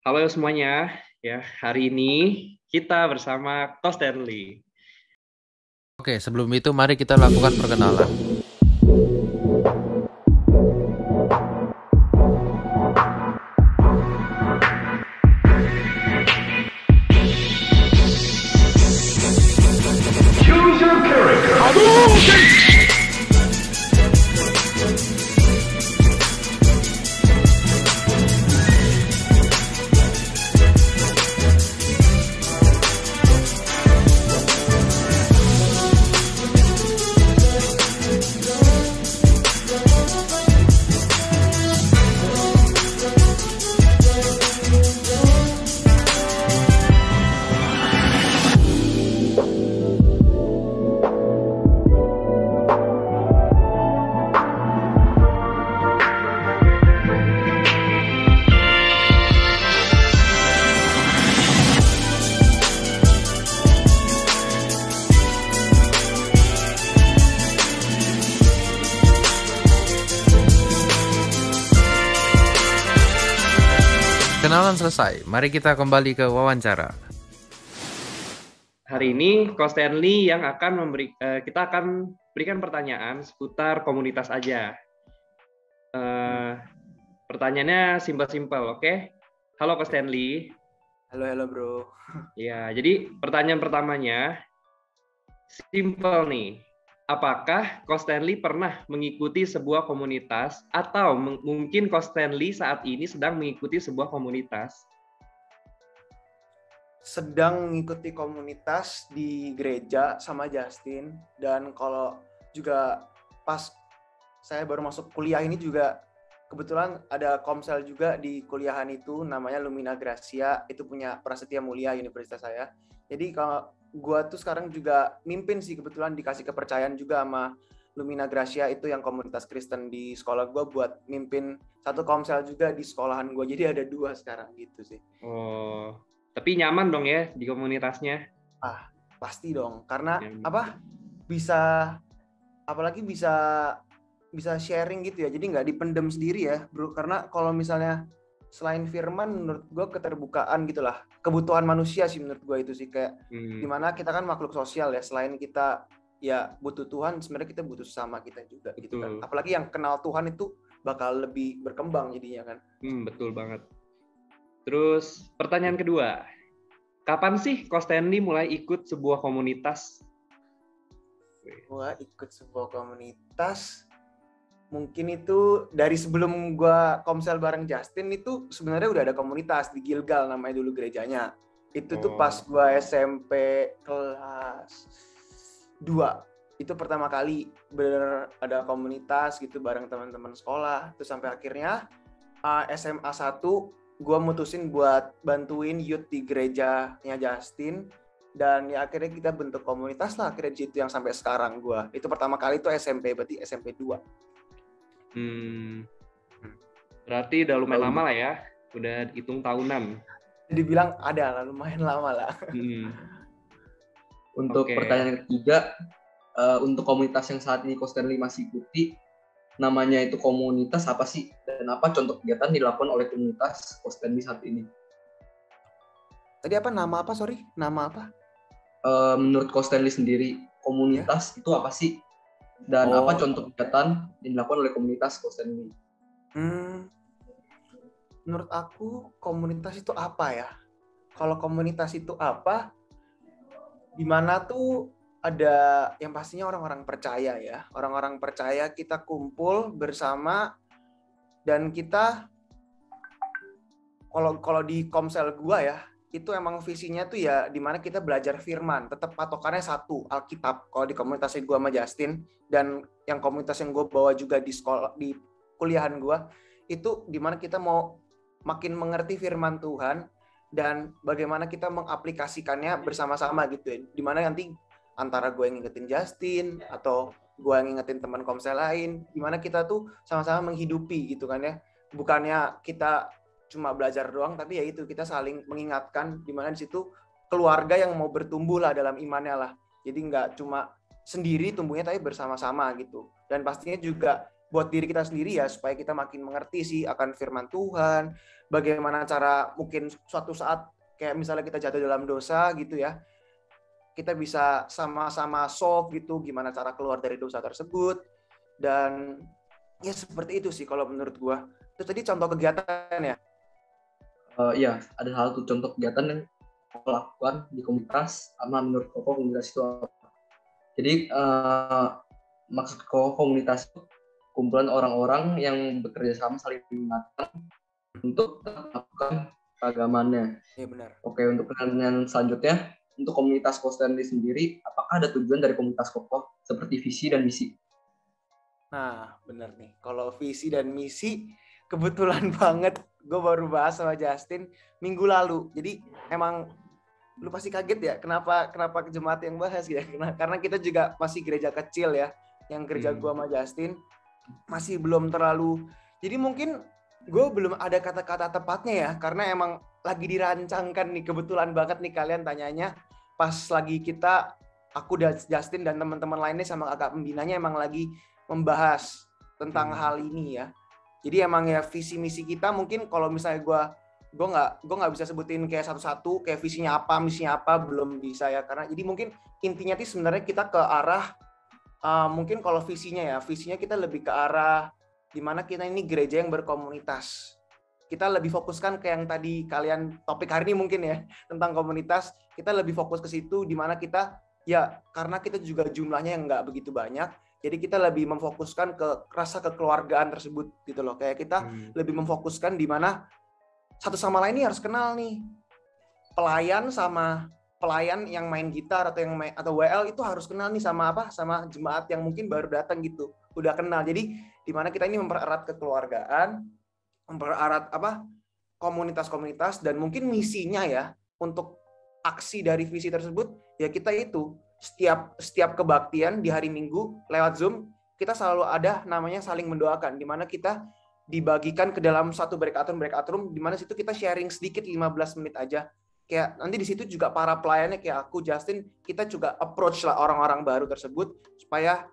Halo semuanya, ya hari ini kita bersama Ko Stanley. Oke, sebelum itu mari kita lakukan perkenalan. Choose your character. Kenalan selesai, mari kita kembali ke wawancara. Hari ini Ko Stanley yang akan kita akan berikan pertanyaan seputar komunitas aja. Pertanyaannya simpel-simpel, oke? Halo Ko Stanley. Halo bro. Ya, jadi pertanyaan pertamanya simpel nih. Apakah Ko Stanley pernah mengikuti sebuah komunitas atau mungkin Ko Stanley saat ini sedang mengikuti sebuah komunitas? Sedang mengikuti komunitas di gereja sama Justin, dan kalau juga pas saya baru masuk kuliah ini juga kebetulan ada komsel juga di kuliahan itu, namanya Lumina Gracia, itu punya Prasetya Mulia universitas saya. Jadi kalau gue tuh sekarang juga mimpin sih, kebetulan dikasih kepercayaan juga sama Lumina Gracia, itu yang komunitas Kristen di sekolah gue, buat mimpin satu komsel juga di sekolahan gue. Jadi ada 2 sekarang gitu sih. Oh, tapi nyaman dong ya di komunitasnya? Pasti dong, karena Nyaman. apalagi bisa sharing gitu ya, jadi nggak dipendem sendiri ya bro, karena kalau misalnya selain firman, menurut gue keterbukaan gitulah, kebutuhan manusia sih menurut gue itu sih, kayak dimana kita kan makhluk sosial ya, selain kita ya butuh Tuhan, sebenarnya kita butuh sesama kita juga gitu kan, apalagi yang kenal Tuhan itu bakal lebih berkembang jadinya kan. Betul banget. Terus pertanyaan kedua, kapan sih Ko Stanley mulai ikut sebuah komunitas? Gue ikut sebuah komunitas mungkin itu dari sebelum gue komsel bareng Justin, itu sebenarnya udah ada komunitas di Gilgal, namanya dulu gerejanya. Itu tuh pas gue SMP kelas 2. Itu pertama kali bener ada komunitas gitu bareng teman-teman sekolah. Terus sampai akhirnya SMA 1 gue mutusin buat bantuin youth di gerejanya Justin. Dan ya akhirnya kita bentuk komunitas lah, akhirnya itu yang sampai sekarang gue. Itu pertama kali itu SMP, berarti SMP 2. Berarti udah lumayan lama lah ya, udah hitung tahunan. Dibilang ada lah, lumayan lama lah. Untuk pertanyaan ketiga, untuk komunitas yang saat ini Ko Stanley masih ikuti, namanya itu komunitas apa sih? Dan apa contoh kegiatan dilakukan oleh komunitas Ko Stanley saat ini? Tadi apa? Nama apa? Sorry, nama apa? Menurut Ko Stanley sendiri, komunitas itu apa sih? Dan apa contoh kegiatan yang dilakukan oleh komunitas Ko Stanley? Menurut aku komunitas itu apa ya? Kalau komunitas itu apa? Dimana tuh ada yang pastinya orang-orang percaya ya. Orang-orang percaya kita kumpul bersama, dan kita kalau di komsel gua ya, itu emang visinya tuh ya dimana kita belajar firman, tetap patokannya satu, Alkitab. Kalau di komunitas gua sama Justin, dan yang komunitas yang gue bawa juga di sekolah, di kuliahan gue, itu dimana kita mau makin mengerti firman Tuhan dan bagaimana kita mengaplikasikannya bersama-sama gitu ya, dimana nanti antara gue yang ngingetin Justin atau gue yang ngingetin teman komsel lain, dimana kita tuh sama-sama menghidupi gitu kan ya, bukannya kita cuma belajar doang, tapi ya itu kita saling mengingatkan, dimana di situ keluarga yang mau bertumbuh lah dalam imannya lah. Jadi nggak cuma sendiri tumbuhnya, tapi bersama-sama gitu. Dan pastinya juga buat diri kita sendiri ya, supaya kita makin mengerti sih akan firman Tuhan, bagaimana cara mungkin suatu saat kayak misalnya kita jatuh dalam dosa gitu ya, kita bisa sama-sama solve gitu gimana cara keluar dari dosa tersebut. Dan ya seperti itu sih kalau menurut gua. Terus tadi contoh kegiatan ya. Iya, ada hal tuh contoh kegiatan yang aku lakukan di komunitas, sama menurut Koko komunitas itu apa. Jadi maksud Koko komunitas itu kumpulan orang-orang yang bekerja sama saling mengingatkan untuk melakukan keagamannya. Iya benar. Oke, untuk pertanyaan selanjutnya, untuk komunitas Kostanli sendiri, apakah ada tujuan dari komunitas Koko seperti visi dan misi? Nah, benar nih. Kalau visi dan misi, kebetulan banget gue baru bahas sama Justin minggu lalu. Jadi emang lu pasti kaget ya, kenapa jemaat yang bahas ya? Karena kita juga masih gereja kecil ya, yang gereja gue sama Justin masih belum terlalu. Jadi mungkin gue belum ada kata-kata tepatnya ya, karena emang lagi dirancangkan nih. Kebetulan banget nih kalian tanyanya pas lagi aku dan Justin dan teman-teman lainnya sama kakak pembinanya emang lagi membahas tentang hal ini ya. Jadi emang ya visi misi kita mungkin kalau misalnya gue nggak bisa sebutin kayak satu-satu kayak visinya apa misinya apa, belum bisa ya, karena jadi mungkin intinya sih sebenarnya kita ke arah mungkin kalau visinya kita lebih ke arah dimana kita ini gereja yang berkomunitas. Kita lebih fokuskan ke yang tadi kalian topik hari ini mungkin ya, tentang komunitas. Kita lebih fokus ke situ dimana kita ya, karena kita juga jumlahnya yang nggak begitu banyak, jadi kita lebih memfokuskan ke rasa kekeluargaan tersebut gitu loh. Kayak kita lebih memfokuskan di mana satu sama lain ini harus kenal nih. Pelayan sama pelayan yang main gitar atau WL itu harus kenal nih sama jemaat yang mungkin baru datang gitu. Udah kenal. Jadi di mana kita ini mempererat kekeluargaan, mempererat komunitas-komunitas, dan mungkin misinya ya untuk aksi dari visi tersebut ya, kita itu setiap kebaktian di hari Minggu lewat Zoom kita selalu ada namanya saling mendoakan, di mana kita dibagikan ke dalam satu breakout room, di mana situ kita sharing sedikit 15 menit aja. Kayak nanti di situ juga para pelayannya kayak aku, Justin, kita juga approach lah orang-orang baru tersebut supaya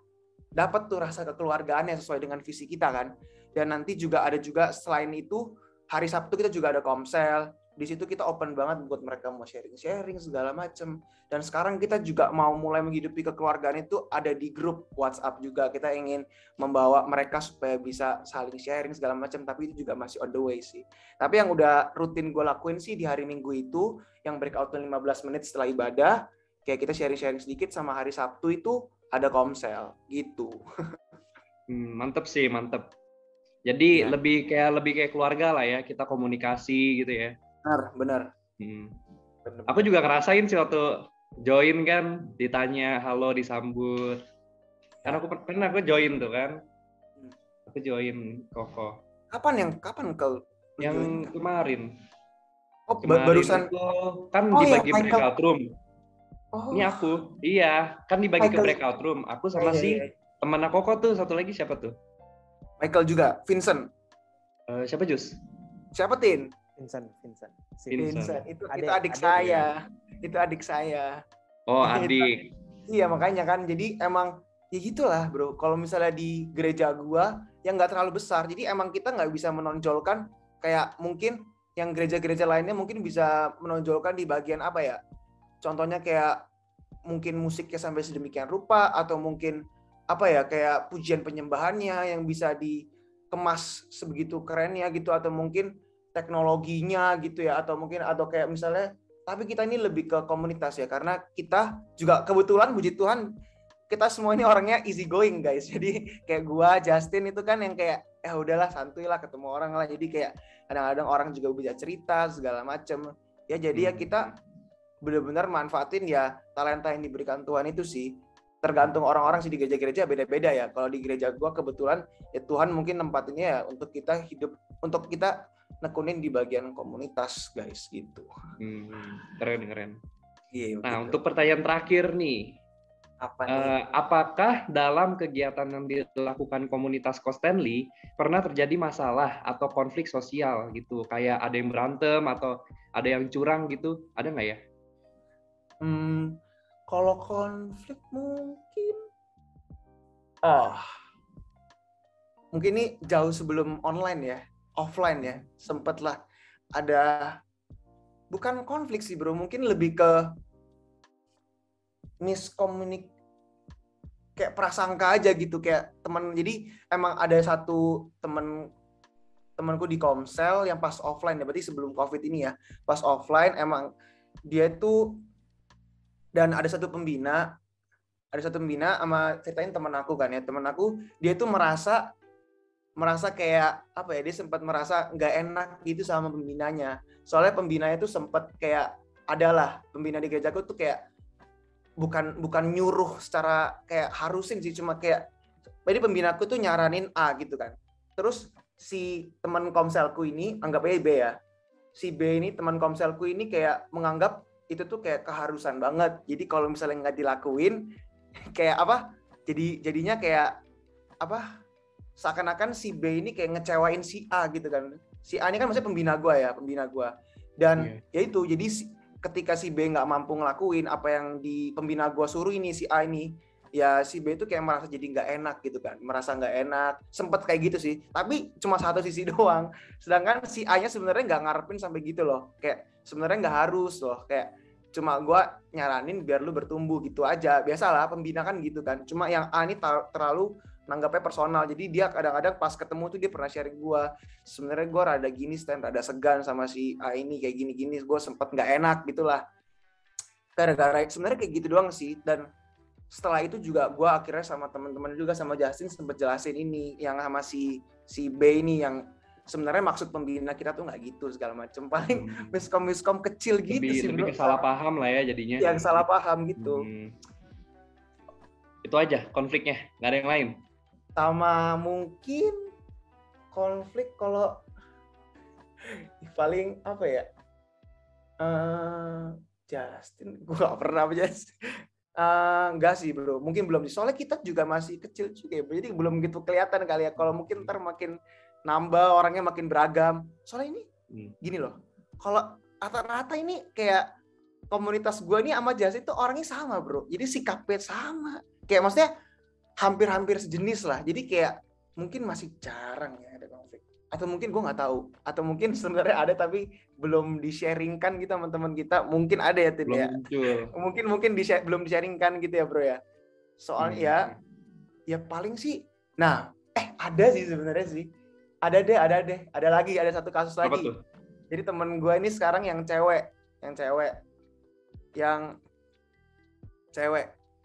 dapat tuh rasa kekeluargaannya sesuai dengan visi kita kan. Dan nanti juga ada selain itu hari Sabtu kita juga ada komsel. Di situ kita open banget buat mereka mau sharing segala macem. Dan sekarang kita juga mau mulai menghidupi kekeluargaan itu ada di grup WhatsApp juga. Kita ingin membawa mereka supaya bisa saling sharing segala macam, tapi itu juga masih on the way sih. Tapi yang udah rutin gue lakuin sih di hari Minggu itu, yang breakout 15 menit setelah ibadah, kayak kita sharing sedikit, sama hari Sabtu itu ada komsel gitu. Mantep sih, mantep. Jadi ya, lebih kayak keluarga lah ya, kita komunikasi gitu ya. Benar. Aku juga ngerasain sih waktu join kan, ditanya halo, disambut. Karena aku pernah join tuh kan. Aku join Koko. Kapan yang join? kemarin? Oh, Kemarin barusan itu kan dibagi ya, breakout room. Oh. Ini aku. Iya, kan dibagi ke Michael. breakout room. Aku sama si teman Koko tuh, satu lagi siapa tuh? Michael juga, Vincent. Siapa Jus? Siapa Tin? Vincent. Itu adik saya. Itu adik saya. Oh, adik. Iya, makanya kan. Jadi emang ya gitulah, Bro. Kalau misalnya di gereja gua yang nggak terlalu besar, jadi emang kita nggak bisa menonjolkan kayak mungkin yang gereja-gereja lainnya mungkin bisa menonjolkan di bagian apa ya? Contohnya kayak mungkin musiknya sampai sedemikian rupa, atau mungkin apa ya, kayak pujian penyembahannya yang bisa dikemas sebegitu kerennya gitu, atau mungkin teknologinya gitu ya, atau kayak misalnya, tapi kita ini lebih ke komunitas ya, karena kita juga kebetulan puji Tuhan kita semua ini orangnya easy going guys. Jadi kayak gua, Justin itu kan yang kayak ya udahlah santuy lah, ketemu orang lah, jadi kayak kadang-kadang orang juga bisa cerita segala macem ya. Jadi ya kita benar-benar manfaatin ya talenta yang diberikan Tuhan itu sih. Tergantung orang-orang sih, di gereja-gereja beda-beda ya. Kalau di gereja gua kebetulan ya Tuhan mungkin nempatinnya ya untuk kita hidup, untuk kita nekunin di bagian komunitas guys gitu. Keren. Iya, nah gitu. Untuk pertanyaan terakhir nih, apakah dalam kegiatan yang dilakukan komunitas Kostanli pernah terjadi masalah atau konflik sosial gitu, kayak ada yang berantem atau ada yang curang gitu, ada nggak ya? Kalau konflik mungkin ini jauh sebelum online ya, offline ya, sempet lah ada, bukan konflik sih bro, mungkin lebih ke kayak prasangka aja gitu, kayak teman. Jadi emang ada satu temanku di Komsel yang pas offline ya, berarti sebelum COVID ini ya, pas offline emang dia itu, dan ada satu pembina sama ceritain teman aku kan ya, teman aku dia tuh merasa kayak apa ya, dia sempat merasa nggak enak gitu sama pembinanya, soalnya pembinanya tuh sempat kayak, adalah pembina di gerejaku tuh kayak bukan nyuruh secara kayak harusin sih, cuma kayak, jadi pembinaku tuh nyaranin A gitu kan, terus si teman komselku ini, anggap aja B ya, si B ini teman komselku ini kayak menganggap itu tuh kayak keharusan banget, jadi kalau misalnya nggak dilakuin kayak apa, jadinya kayak apa, seakan-akan si B ini kayak ngecewain si A gitu kan. Si A ini kan maksudnya pembina gue, dan ya itu, jadi ketika si B nggak mampu ngelakuin apa yang di pembina gue suruh ini, si A ini, ya si B itu kayak merasa jadi nggak enak gitu kan, merasa nggak enak, sempet kayak gitu sih, tapi cuma satu sisi doang, sedangkan si A nya sebenarnya nggak ngarepin sampai gitu loh, kayak sebenarnya nggak harus loh, kayak cuma gue nyaranin biar lu bertumbuh gitu aja, biasalah pembina kan gitu kan, cuma yang A ini terlalu nanggapnya personal, jadi dia kadang-kadang pas ketemu tuh dia pernah sharing gue, sebenarnya gue rada gini stand, rada segan sama si A ini kayak gini-gini, gue sempet nggak enak gitulah, gara-gara sebenarnya kayak gitu doang sih. Dan setelah itu juga gue akhirnya sama teman-teman juga, sama Justin sempet jelasin ini yang sama si B ini, yang sebenarnya maksud pembina kita tuh nggak gitu segala macam, paling miskom kecil gitu sih bro, lebih salah paham lah ya jadinya, yang salah paham gitu. Itu aja konfliknya, nggak ada yang lain. Sama mungkin konflik kalau paling apa ya, Justin gue gak pernah aja. Enggak sih bro, mungkin belum, soalnya kita juga masih kecil juga ya, jadi belum gitu kelihatan kali ya, kalau mungkin ntar makin nambah orangnya makin beragam, soalnya ini gini loh, kalau rata-rata ini kayak komunitas gue ini sama Justin itu orangnya sama bro, jadi sikapnya sama, kayak maksudnya hampir sejenis lah, jadi kayak mungkin masih jarang ya ada konflik, atau mungkin gue nggak tahu, atau mungkin sebenarnya ada tapi belum di-sharingkan gitu teman-teman kita, mungkin ada ya Tin ya, mungkin belum di-sharingkan gitu ya bro ya, soalnya ya paling sih, nah ada sih sebenarnya sih, ada satu kasus lagi. Jadi temen gue ini sekarang yang cewek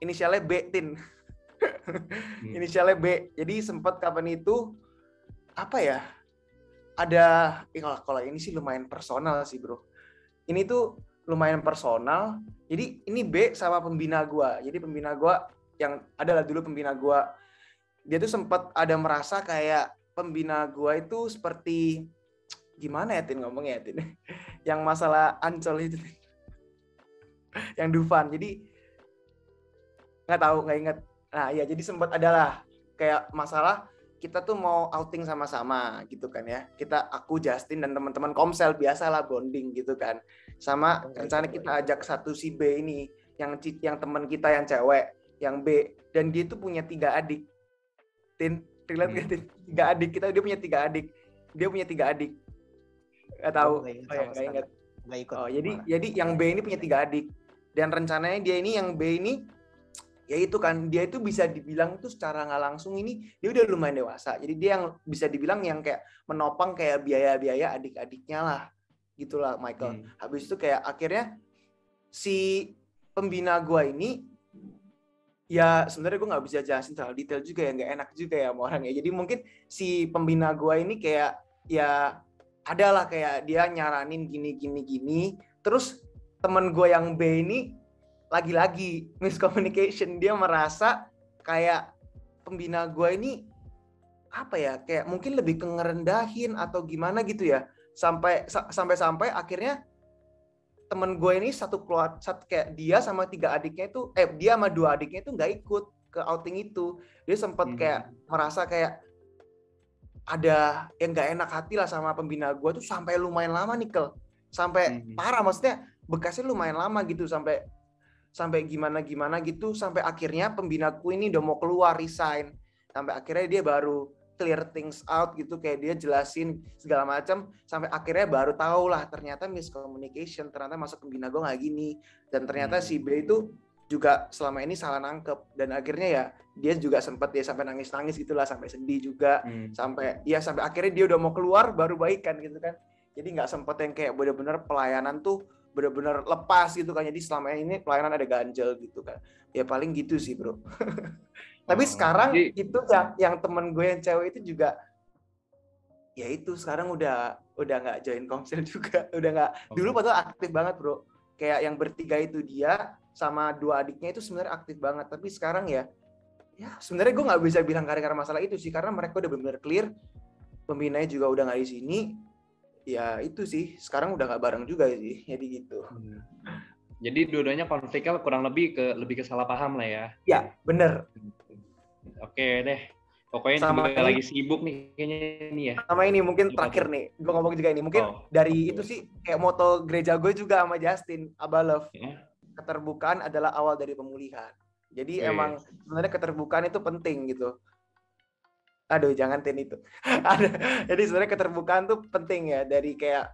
inisialnya B, Tin. Inisialnya B. Jadi sempat kapan itu apa ya? Ada kalau ini sih lumayan personal sih, Bro. Ini tuh lumayan personal. Jadi ini B sama pembina gua. Jadi pembina gua yang adalah dulu pembina gua. Dia tuh sempat ada merasa kayak pembina gua itu seperti gimana ya Tin ngomongnya ya Tin. Yang masalah Ancol itu. Yang Dufan. Jadi nggak ingat. Nah ya, jadi sempat adalah kayak masalah kita tuh mau outing sama-sama gitu kan ya. Aku, Justin dan teman-teman Komsel biasalah bonding gitu kan. Sama rencana kita ajak satu si B ini yang teman kita yang cewek, yang B, dan dia tuh punya 3 adik. Tin, relate gak Tin? 3 adik, dia punya 3 adik. Gak tahu. Gak ingat. Gak ikut. Jadi yang B ini punya 3 adik. Dan rencananya dia ini yang B ini, ya itu kan, dia itu bisa dibilang tuh secara nggak langsung ini dia udah lumayan dewasa, jadi dia yang bisa dibilang yang kayak menopang kayak biaya adik-adiknya lah gitulah Michael. Habis itu kayak akhirnya si pembina gua ini, ya sebenarnya gue nggak bisa jelasin terlalu detail juga ya, nggak enak juga ya sama orangnya. Jadi mungkin si pembina gua ini kayak ya adalah kayak dia nyaranin gini, terus temen gue yang B ini lagi-lagi miscommunication, dia merasa kayak pembina gue ini apa ya, kayak mungkin lebih ke ngerendahin atau gimana gitu ya, sampai akhirnya temen gue ini satu kayak dia sama 3 adiknya itu dia sama 2 adiknya itu nggak ikut ke outing itu. Dia sempat kayak merasa kayak ada yang nggak enak hati lah sama pembina gue tuh sampai lumayan lama Nikel, sampai parah, maksudnya bekasnya lumayan lama gitu, sampai gimana gitu, sampai akhirnya pembinaku ini udah mau keluar resign, sampai akhirnya dia baru clear things out gitu, kayak dia jelasin segala macam sampai akhirnya baru tahu lah ternyata miscommunication, ternyata masuk pembina gue nggak gini, dan ternyata si B itu juga selama ini salah nangkep, dan akhirnya ya dia juga sempat ya sampai nangis-nangis gitulah, sampai sedih juga, sampai akhirnya dia udah mau keluar baru baikan gitu kan. Jadi nggak sempet yang kayak bener-bener pelayanan tuh bener-bener lepas gitu kan. Jadi selama ini pelayanan ada ganjel gitu kan. Ya paling gitu sih bro. Tapi sekarang itu yang temen gue yang cewek itu juga, ya itu sekarang udah nggak join komsel juga, udah nggak. Dulu padahal aktif banget bro. Kayak yang bertiga itu dia sama 2 adiknya itu sebenarnya aktif banget. Tapi sekarang ya sebenarnya gue nggak bisa bilang gara-gara masalah itu sih, karena mereka udah benar-benar clear, pembinanya juga udah nggak di sini. Ya itu sih, sekarang udah nggak bareng juga sih, jadi gitu. Jadi dua-duanya konfliknya kurang lebih ke salah paham lah ya. Ya bener. Oke deh, pokoknya sama juga lagi sibuk nih kayaknya nih ya. Sama ini mungkin terakhir nih, gue ngomong juga ini mungkin dari itu sih kayak moto gereja gue juga sama Justin, Abba Love. Keterbukaan adalah awal dari pemulihan. Jadi emang sebenarnya keterbukaan itu penting gitu. Aduh, jangan itu. Jadi sebenarnya keterbukaan tuh penting ya, dari kayak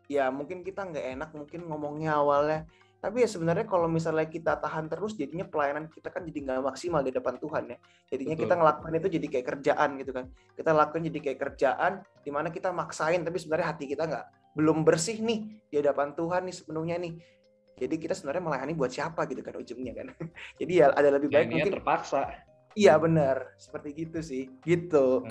ya mungkin kita nggak enak mungkin ngomongnya awalnya, tapi ya sebenarnya kalau misalnya kita tahan terus jadinya pelayanan kita kan jadi nggak maksimal di depan Tuhan ya. Jadinya kita ngelakuin itu jadi kayak kerjaan gitu kan. Kita lakuin jadi kayak kerjaan di mana kita maksain tapi sebenarnya hati kita belum bersih nih di hadapan Tuhan nih sepenuhnya nih. Jadi kita sebenarnya melayani buat siapa gitu kan ujungnya kan. Jadi ya ada lebih baik mungkin terpaksa. Iya benar, seperti gitu sih, gitu.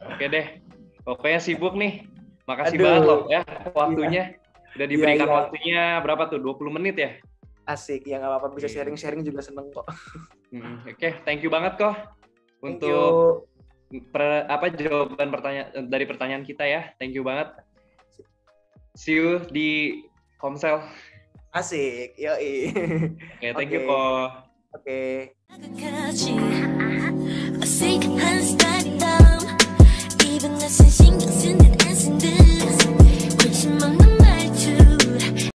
Oke deh, pokoknya sibuk nih. Makasih banget loh ya waktunya. Udah diberikan waktunya berapa tuh? 20 menit ya? Asik, ya nggak apa-apa, bisa sharing-sharing juga seneng kok. Oke, thank you banget kok untuk jawaban dari pertanyaan kita ya. Thank you banget. See you di Komsel. Asik, yoi. Oke, thank you kok. Oke. 아직한 스타일이다